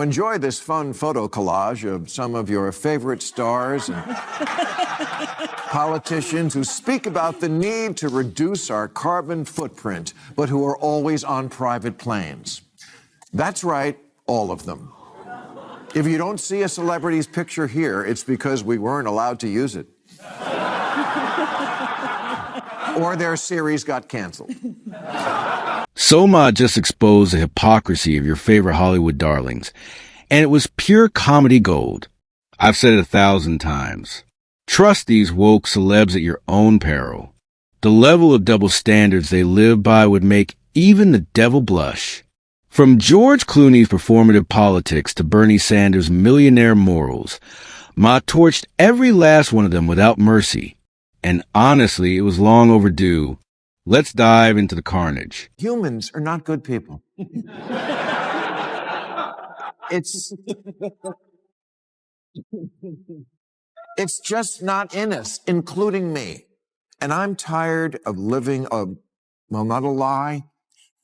enjoy this fun photo collage of some of your favorite stars and politicians who speak about the need to reduce our carbon footprint, but who are always on private planes. That's right, all of them. If you don't see a celebrity's picture here, it's because we weren't allowed to use it. Or their series got canceled. So Maher just exposed the hypocrisy of your favorite Hollywood darlings, and it was pure comedy gold. I've said it 1,000 times. Trust these woke celebs at your own peril. The level of double standards they live by would make even the devil blush. From George Clooney's performative politics to Bernie Sanders' millionaire morals, Maher torched every last one of them without mercy. And honestly, it was long overdue. Let's dive into the carnage. Humans are not good people. It's just not in us, including me. And I'm tired of living not a lie,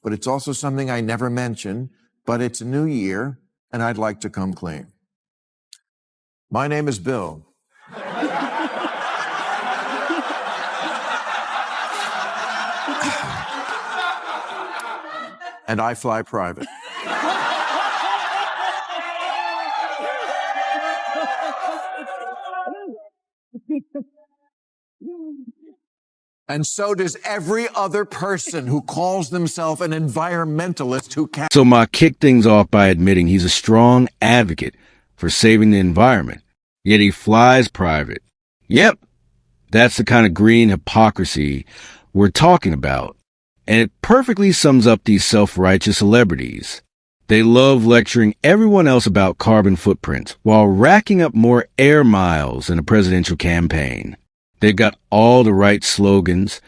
but it's also something I never mention, but it's a new year, and I'd like to come clean. My name is Bill. And I fly private. And so does every other person who calls themselves an environmentalist who can. So Maher kicked things off by admitting he's a strong advocate for saving the environment, yet he flies private. Yep, that's the kind of green hypocrisy we're talking about. And it perfectly sums up these self-righteous celebrities. They love lecturing everyone else about carbon footprints while racking up more air miles in a presidential campaign. They've got all the right slogans,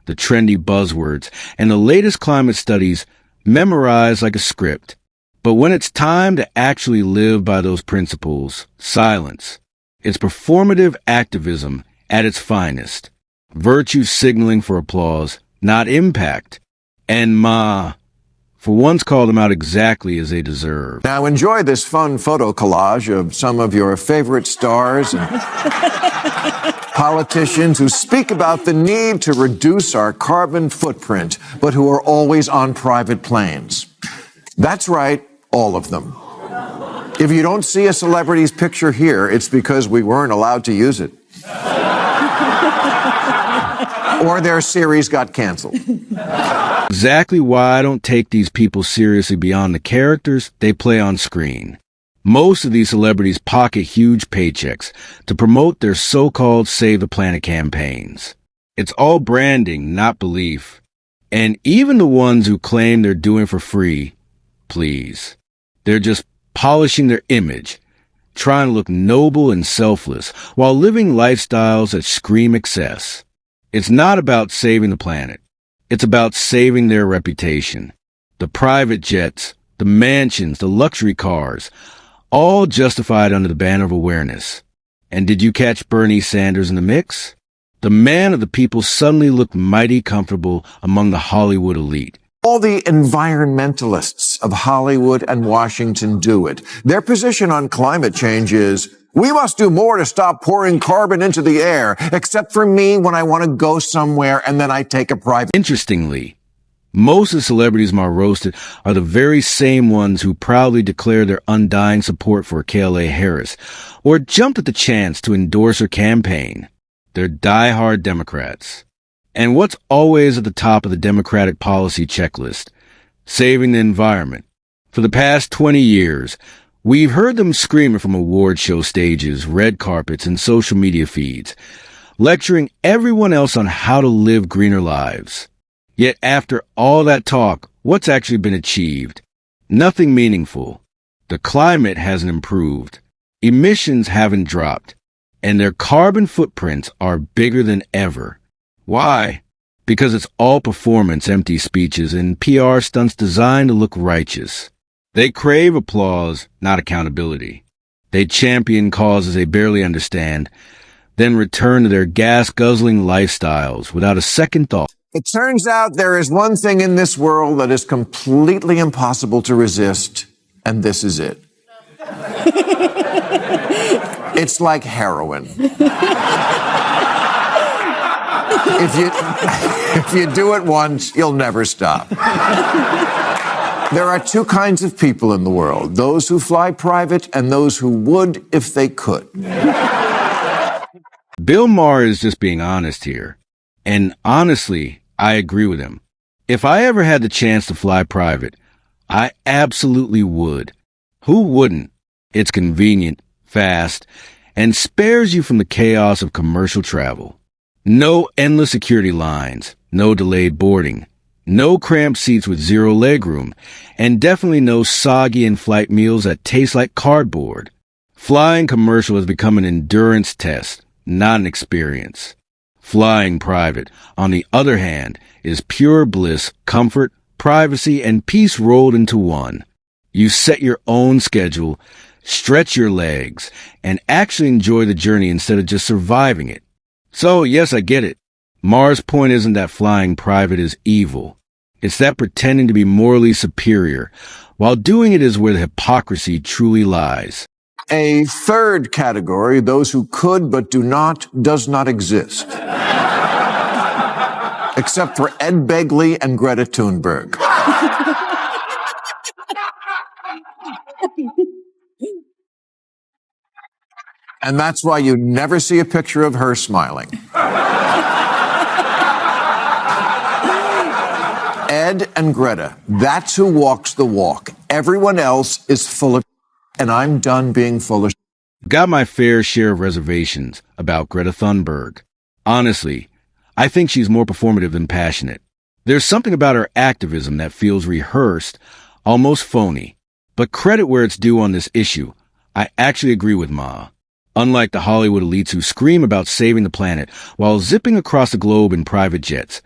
the trendy buzzwords, and the latest climate studies memorized like a script. But when it's time to actually live by those principles, silence. It's performative activism at its finest. Virtue signaling for applause, not impact. And Maher, for once, called them out exactly as they deserve. Now enjoy this fun photo collage of some of your favorite stars and politicians who speak about the need to reduce our carbon footprint, but who are always on private planes. That's right, all of them. If you don't see a celebrity's picture here, it's because we weren't allowed to use it. Or their series got canceled. Exactly why I don't take these people seriously beyond the characters they play on screen. Most of these celebrities pocket huge paychecks to promote their so-called Save the Planet campaigns. It's all branding, not belief. And even the ones who claim they're doing for free, please. They're just polishing their image, trying to look noble and selfless while living lifestyles that scream excess. It's not about saving the planet. It's about saving their reputation. The private jets, the mansions, the luxury cars, all justified under the banner of awareness. And did you catch Bernie Sanders in the mix? The man of the people suddenly looked mighty comfortable among the Hollywood elite. All the environmentalists of Hollywood and Washington do it. Their position on climate change is, we must do more to stop pouring carbon into the air, except for me when I want to go somewhere and then I take a private. Interestingly, most of the celebrities Maher roasted are the very same ones who proudly declare their undying support for Kamala Harris, or jumped at the chance to endorse her campaign. They're die-hard Democrats. And what's always at the top of the Democratic policy checklist? Saving the environment. For the past 20 years, we've heard them screaming from award show stages, red carpets, and social media feeds, lecturing everyone else on how to live greener lives. Yet after all that talk, what's actually been achieved? Nothing meaningful. The climate hasn't improved. Emissions haven't dropped. And their carbon footprints are bigger than ever. Why? Because it's all performance, empty speeches, and PR stunts designed to look righteous. They crave applause, not accountability. They champion causes they barely understand, then return to their gas-guzzling lifestyles without a second thought. It turns out there is one thing in this world that is completely impossible to resist, and this is it. It's like heroin. If you do it once, you'll never stop. There are two kinds of people in the world, those who fly private and those who would if they could. Bill Maher is just being honest here. And honestly, I agree with him. If I ever had the chance to fly private, I absolutely would. Who wouldn't? It's convenient, fast, and spares you from the chaos of commercial travel. No endless security lines, no delayed boarding, no cramped seats with zero legroom, and definitely no soggy in-flight meals that taste like cardboard. Flying commercial has become an endurance test, not an experience. Flying private, on the other hand, is pure bliss, comfort, privacy, and peace rolled into one. You set your own schedule, stretch your legs, and actually enjoy the journey instead of just surviving it. So, yes, I get it. Maher's point isn't that flying private is evil. It's that pretending to be morally superior, while doing it is where the hypocrisy truly lies. A third category, those who could but do not, does not exist. Except for Ed Begley and Greta Thunberg. And that's why you never see a picture of her smiling. Ed and Greta, that's who walks the walk. Everyone else is full of and I'm done being full of Got my fair share of reservations about Greta Thunberg. Honestly, I think she's more performative than passionate. There's something about her activism that feels rehearsed, almost phony. But credit where it's due on this issue. I actually agree with Ma. Unlike the Hollywood elites who scream about saving the planet while zipping across the globe in private jets,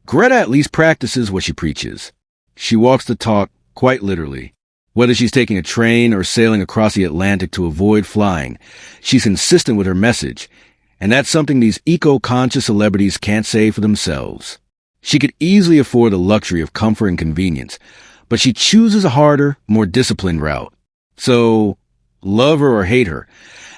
Greta at least practices what she preaches. She walks the talk, quite literally. Whether she's taking a train or sailing across the Atlantic to avoid flying, she's consistent with her message. And that's something these eco-conscious celebrities can't say for themselves. She could easily afford the luxury of comfort and convenience, but she chooses a harder, more disciplined route. So, love her or hate her,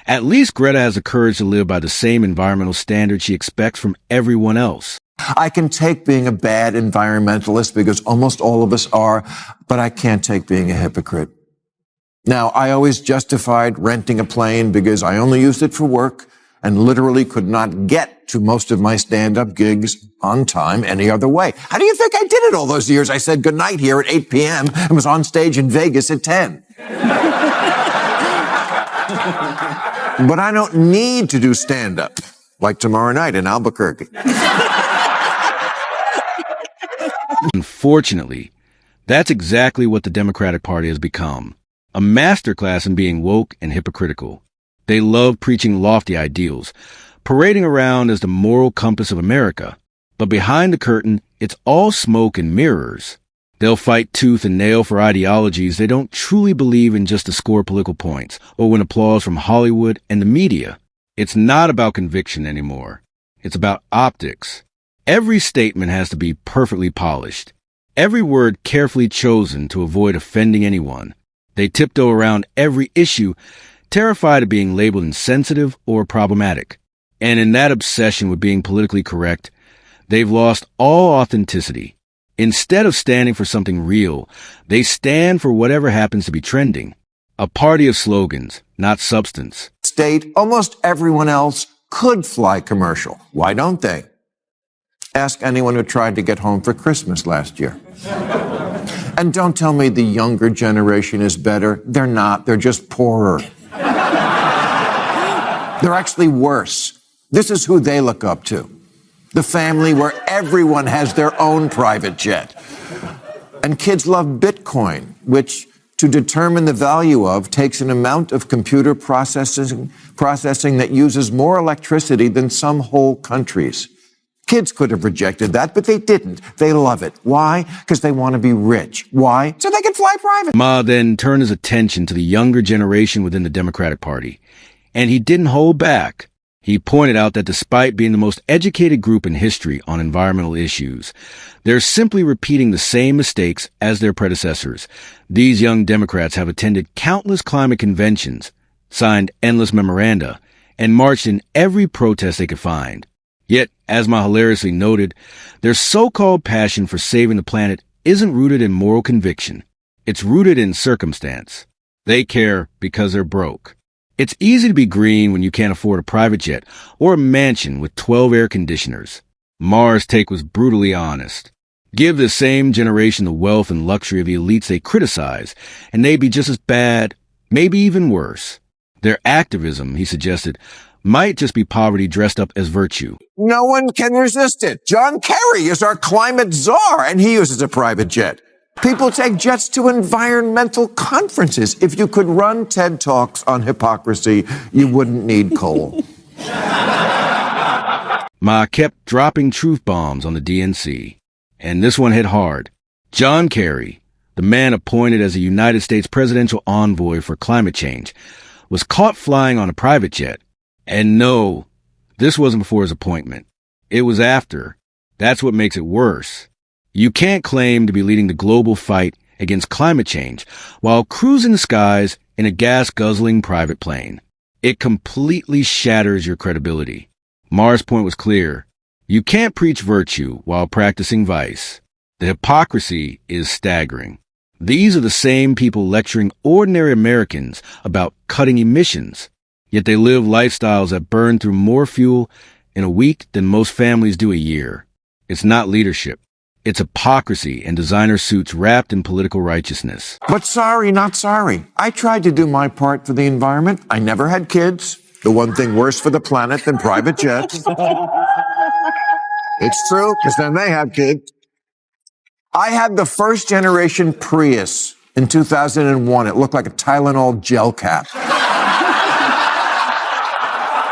at least Greta has the courage to live by the same environmental standards she expects from everyone else. I can take being a bad environmentalist because almost all of us are, but I can't take being a hypocrite. Now, I always justified renting a plane because I only used it for work and literally could not get to most of my stand-up gigs on time any other way. How do you think I did it all those years? I said goodnight here at 8 p.m. and was on stage in Vegas at 10. But I don't need to do stand-up like tomorrow night in Albuquerque. Unfortunately, that's exactly what the Democratic Party has become. A masterclass in being woke and hypocritical. They love preaching lofty ideals, parading around as the moral compass of America. But behind the curtain, it's all smoke and mirrors. They'll fight tooth and nail for ideologies they don't truly believe in just to score political points or win applause from Hollywood and the media. It's not about conviction anymore. It's about optics. Every statement has to be perfectly polished. Every word carefully chosen to avoid offending anyone. They tiptoe around every issue, terrified of being labeled insensitive or problematic. And in that obsession with being politically correct, they've lost all authenticity. Instead of standing for something real, they stand for whatever happens to be trending. A party of slogans, not substance. State, almost everyone else could fly commercial. Why don't they? Ask anyone who tried to get home for Christmas last year. And don't tell me the younger generation is better. They're not. They're just poorer. They're actually worse. This is who they look up to. The family where everyone has their own private jet. And kids love Bitcoin, which, to determine the value of, takes an amount of computer processing that uses more electricity than some whole countries. Kids could have rejected that, but they didn't. They love it. Why? Because they want to be rich. Why? So they can fly private. Ma then turned his attention to the younger generation within the Democratic Party, and he didn't hold back. He pointed out that despite being the most educated group in history on environmental issues, they're simply repeating the same mistakes as their predecessors. These young Democrats have attended countless climate conventions, signed endless memoranda, and marched in every protest they could find. Yet, as Maher hilariously noted, their so-called passion for saving the planet isn't rooted in moral conviction. It's rooted in circumstance. They care because they're broke. It's easy to be green when you can't afford a private jet or a mansion with 12 air conditioners. Maher's take was brutally honest. Give this same generation the wealth and luxury of the elites they criticize, and they'd be just as bad, maybe even worse. Their activism, he suggested, might just be poverty dressed up as virtue. No one can resist it. John Kerry is our climate czar, and he uses a private jet. People take jets to environmental conferences. If you could run TED Talks on hypocrisy, you wouldn't need coal. Maher kept dropping truth bombs on the DNC. And this one hit hard. John Kerry, the man appointed as a United States presidential envoy for climate change, was caught flying on a private jet. And no, this wasn't before his appointment. It was after. That's what makes it worse. You can't claim to be leading the global fight against climate change while cruising the skies in a gas-guzzling private plane. It completely shatters your credibility. Maher's point was clear. You can't preach virtue while practicing vice. The hypocrisy is staggering. These are the same people lecturing ordinary Americans about cutting emissions, yet they live lifestyles that burn through more fuel in a week than most families do a year. It's not leadership. It's hypocrisy and designer suits wrapped in political righteousness. But sorry, not sorry. I tried to do my part for the environment. I never had kids. The one thing worse for the planet than private jets. It's true, because then they have kids. I had the first generation Prius in 2001. It looked like a Tylenol gel cap.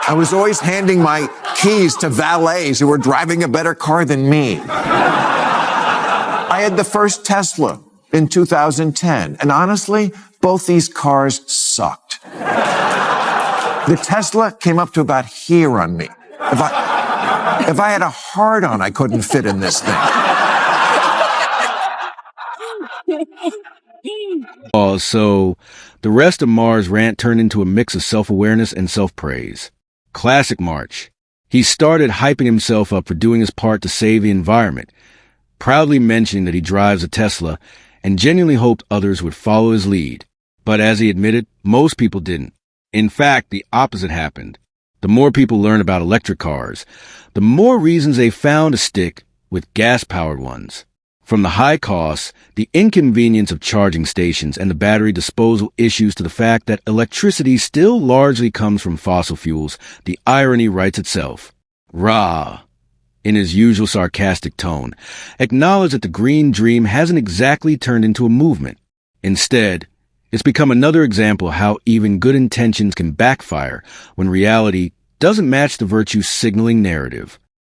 I was always handing my keys to valets who were driving a better car than me. I had the first Tesla in 2010, and honestly, both these cars sucked. The Tesla came up to about here on me. If I had a hard-on, I couldn't fit in this thing. So the rest of Maher's rant turned into a mix of self-awareness and self-praise. Classic March. He started hyping himself up for doing his part to save the environment, proudly mentioning that he drives a Tesla and genuinely hoped others would follow his lead. But as he admitted, most people didn't. In fact, the opposite happened. The more people learn about electric cars, the more reasons they found to stick with gas-powered ones. From the high costs, the inconvenience of charging stations, and the battery disposal issues to the fact that electricity still largely comes from fossil fuels, the irony writes itself. Rah, in his usual sarcastic tone, acknowledged that the green dream hasn't exactly turned into a movement. Instead, it's become another example of how even good intentions can backfire when reality doesn't match the virtue signaling narrative.